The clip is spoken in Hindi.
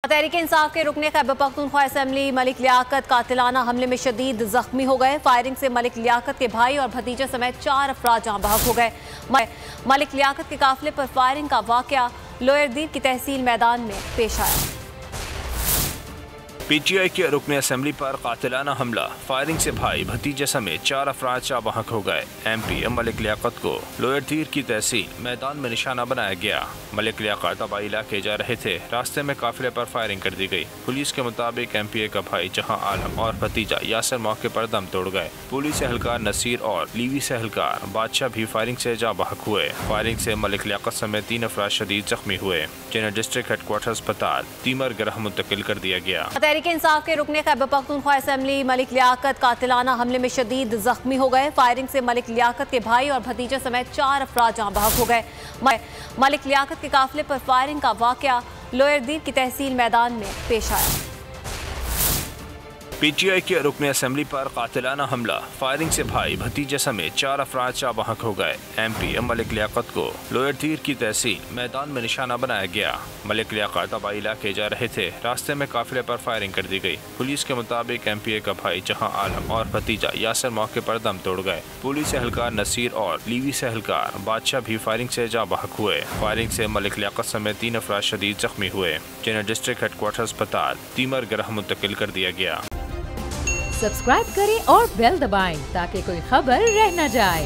तहरीक इंसाफ के रुकने खैबर पख्तूनख्वा असम्बली मलिक लियाकत कातिलाना हमले में शदीद जख्मी हो गए। फायरिंग से मलिक लियाकत के भाई और भतीजे समेत 4 अफराद जहां बहक हो गए। मलिक लियाकत के काफिले पर फायरिंग का वाकया लोअर दीर की तहसील मैदान में पेश आया। PTI के रुकने असम्बली पर कातिलाना हमला, फायरिंग से भाई भतीजे समेत 4 अफराद चाह बहक हो गए। MP मलिक लियाकत को लोअर दीर की तहसील मैदान में निशाना बनाया गया। मलिक लियाकत आबाई इलाके जा रहे थे, रास्ते में काफिले पर फायरिंग कर दी गई। पुलिस के मुताबिक MPA का भाई जहां आलम और भतीजा यासर मौके पर दम तोड़ गए। पुलिस एहलकार नसीर और लीवी से एहलकार बादशाह भी फायरिंग से जा बहक हुए। फायरिंग से मलिक लियाकत समेत 3 अफराद शदीद जख्मी हुए, जिन्हें डिस्ट्रिक्ट हेडक्वार्टर अस्पताल तीमर गरह मुंतकिल कर दिया गया। तहरीक इंसाफ के रुकने खैबर पख्तूनख्वा असम्बली मलिक लियाकत कातिलाना हमले में शदीद जख्मी हो गए। फायरिंग से मलिक लियाकत के भाई और भतीजे समेत 4 अफराद जहां बहक हो गए। मलिक लियाकत के काफिले पर फायरिंग का वाकया लोअर दीर की तहसील मैदान में पेश आया। PTI के रुकने असम्बली पर कातिलाना हमला, फायरिंग से भाई भतीजे समेत 4 अफराद चाह बहक हो गए। MP मलिक लियाकत को लोअर दीर की तहसील मैदान में निशाना बनाया गया। मलिक लियाकत आबाई इलाके जा रहे थे, रास्ते में काफिले पर फायरिंग कर दी गई। पुलिस के मुताबिक MPA का भाई जहां आलम और भतीजा यासर मौके पर दम तोड़ गए। पुलिस एहलकार नसीर और लीवी से एहलकार बादशाह भी फायरिंग से जा बहक हुए। फायरिंग से मलिक लियाकत समेत 3 अफराद शदीद जख्मी हुए, जिन्हें डिस्ट्रिक्ट हेडक्वार्टर अस्पताल तीमर गरह मुंतकिल कर दिया गया। सब्सक्राइब करें और बेल दबाएं ताकि कोई खबर रह न जाए।